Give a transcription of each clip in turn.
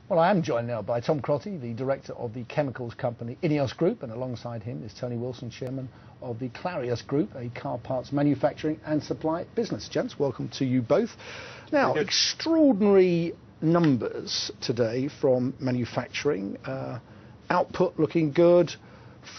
Well, I am joined now by Tom Crotty, the director of the chemicals company INEOS Group, and alongside him is Tony Wilson, chairman of the Clarius Group, a car parts manufacturing and supply business. Gents, welcome to you both. Now, extraordinary numbers today from manufacturing. Output looking good,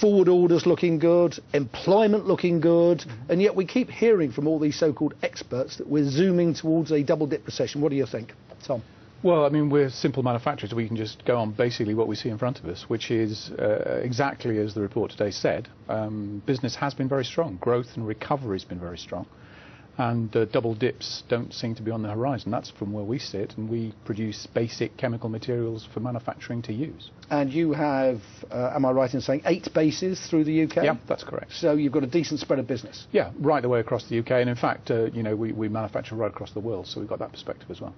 forward orders looking good, employment looking good, and yet we keep hearing from all these so-called experts that we're zooming towards a double-dip recession. What do you think, Tom? Well, I mean, we're simple manufacturers. We can just go on basically what we see in front of us, which is exactly as the report today said. Business has been very strong. Growth and recovery has been very strong. And double dips don't seem to be on the horizon. That's from where we sit, and we produce basic chemical materials for manufacturing to use. And you have, am I right in saying, 8 bases through the UK? Yeah, that's correct. So you've got a decent spread of business? Yeah, right the way across the UK. And in fact, you know, we manufacture right across the world, so we've got that perspective as well.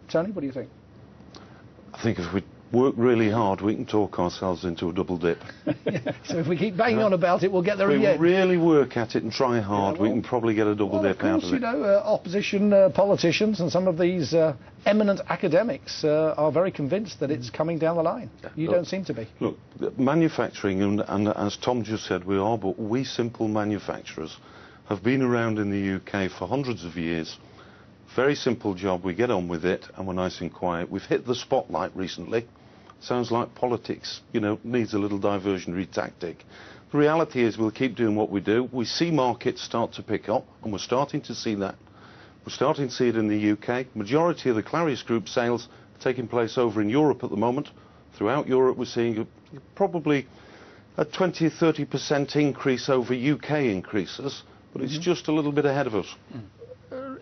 Tony, what do you think? I think if we work really hard, we can talk ourselves into a double dip. So if we keep banging on about it, we'll get there in the end. If we really work at it and try hard, we can probably get a double dip out of it. Of course, you know, opposition politicians and some of these eminent academics are very convinced that it's coming down the line. You don't seem to be. Look, manufacturing, and as Tom just said, we are, but we simple manufacturers have been around in the UK for hundreds of years. Very simple job, we get on with it and we're nice and quiet. We've hit the spotlight recently. Sounds like politics, you know, needs a little diversionary tactic. The reality is we'll keep doing what we do. We see markets start to pick up, and we're starting to see that. We're starting to see it in the UK. Majority of the Clarius Group sales are taking place over in Europe at the moment. Throughout Europe we're seeing probably a 20–30% increase over UK increases, but it's just a little bit ahead of us.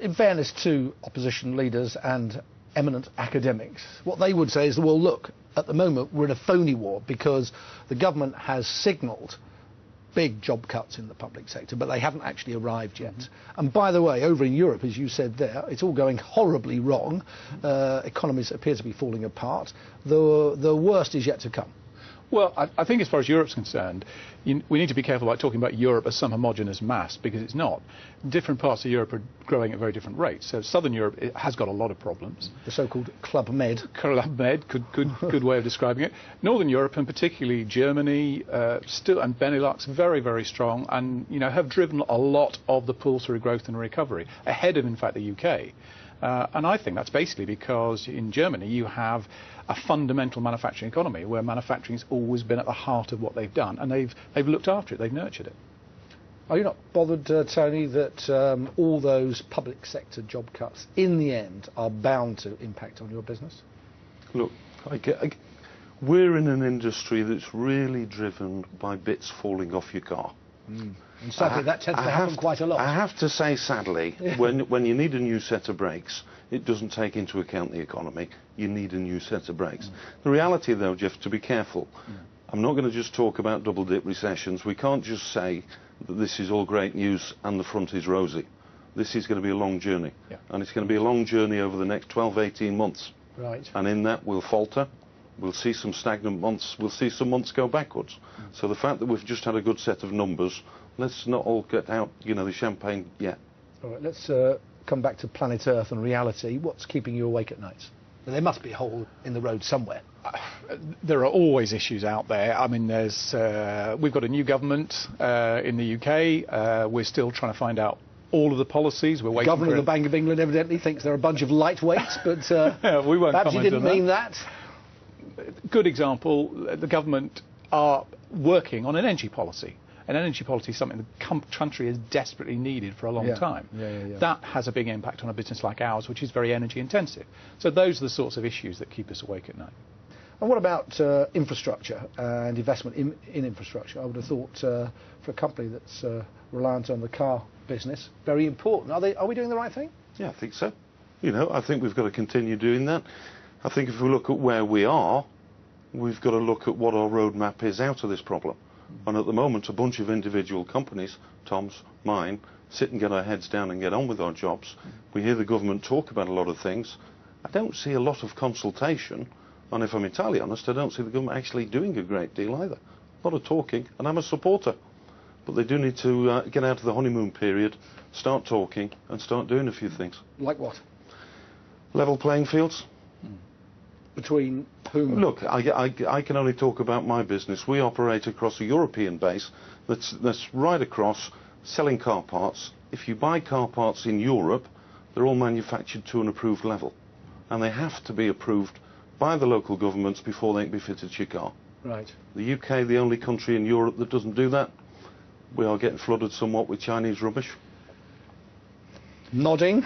In fairness to opposition leaders and eminent academics, what they would say is, well, look, at the moment we're in a phony war because the government has signalled big job cuts in the public sector, but they haven't actually arrived yet. And by the way, over in Europe, as you said there, it's all going horribly wrong. Economies appear to be falling apart. The worst is yet to come. Well, I think as far as Europe's concerned, we need to be careful about talking about Europe as some homogenous mass, because it's not. Different parts of Europe are growing at very different rates. So Southern Europe has got a lot of problems. The so-called Club Med. Club Med, good way of describing it. Northern Europe, and particularly Germany, still, and Benelux, very, very strong, and have driven a lot of the pull through growth and recovery, ahead of, in fact, the UK. And I think that's basically because in Germany you have a fundamental manufacturing economy where manufacturing has always been at the heart of what they've done, and they've looked after it, they've nurtured it. Are you not bothered, Tony, that all those public sector job cuts in the end are bound to impact on your business? Look, we're in an industry that's really driven by bits falling off your car. And sadly, that tends to happen quite a lot. I have to say, sadly, when you need a new set of brakes, it doesn't take into account the economy. You need a new set of brakes. The reality, though, Jeff, to be careful, I'm not going to just talk about double-dip recessions. We can't just say that this is all great news and the front is rosy. This is going to be a long journey, and it's going to be a long journey over the next 12–18 months. Right. And in that, we'll falter. We'll see some stagnant months. We'll see some months go backwards. So the fact that we've just had a good set of numbers, let's not all get out, the champagne yet. All right, let's come back to planet Earth and reality. What's keeping you awake at night? There must be a hole in the road somewhere. There are always issues out there. I mean, we've got a new government in the UK. We're still trying to find out all of the policies. We're waiting. The governor of the Bank of England evidently thinks they're a bunch of lightweights, but we won't perhaps he didn't mean that. Good example, the government are working on an energy policy. And energy policy is something the country has desperately needed for a long time. That has a big impact on a business like ours, which is very energy intensive. So those are the sorts of issues that keep us awake at night. And what about infrastructure and investment in infrastructure? I would have thought for a company that's reliant on the car business, very important. Are we doing the right thing? Yeah, I think so. I think we've got to continue doing that. I think if we look at where we are, we've got to look at what our roadmap is out of this problem. And at the moment, a bunch of individual companies, Tom's, mine, sit and get our heads down and get on with our jobs. We hear the government talk about a lot of things. I don't see a lot of consultation, and if I'm entirely honest, I don't see the government actually doing a great deal either. A lot of talking, and I'm a supporter. But they do need to get out of the honeymoon period, start talking, and start doing a few things. Like what? Level playing fields. Between whom? Look, I can only talk about my business. We operate across a European base that's right across selling car parts. If you buy car parts in Europe, they're all manufactured to an approved level, and they have to be approved by the local governments before they can be fitted to your car. Right. The UK, the only country in Europe that doesn't do that. We are getting flooded somewhat with Chinese rubbish. Nodding.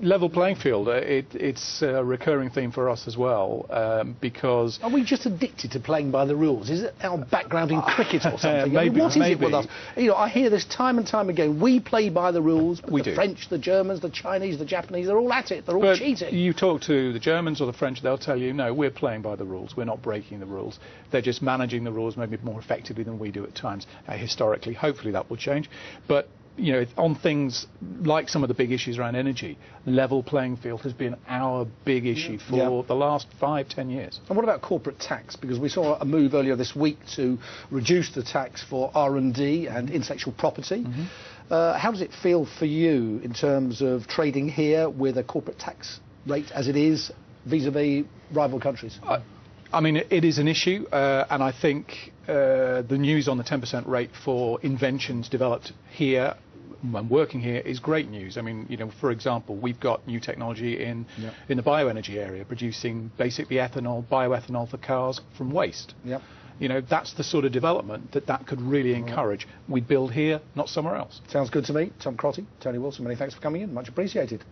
Level playing field. It's a recurring theme for us as well, because... Are we just addicted to playing by the rules? Is it our background in cricket or something? Maybe, what is it with us? You know, I hear this time and time again. We play by the rules, but the French, the Germans, the Chinese, the Japanese, they're all at it. They're all cheating. You talk to the Germans or the French, they'll tell you, no, we're playing by the rules. We're not breaking the rules. They're just managing the rules maybe more effectively than we do at times. Historically, hopefully that will change. But you know, on things like some of the big issues around energy, level playing field has been our big issue for the last 5-10 years. And what about corporate tax? Because we saw a move earlier this week to reduce the tax for R&D and intellectual property. How does it feel for you in terms of trading here with a corporate tax rate as it is vis-à-vis rival countries? I mean, it is an issue, and I think the news on the 10% rate for inventions developed here and working here is great news. I mean, you know, for example, we've got new technology in the bioenergy area, producing basically ethanol, bioethanol for cars from waste. You know, that's the sort of development that could really encourage. We build here, not somewhere else. Sounds good to me. Tom Crotty, Tony Wilson, many thanks for coming in. Much appreciated.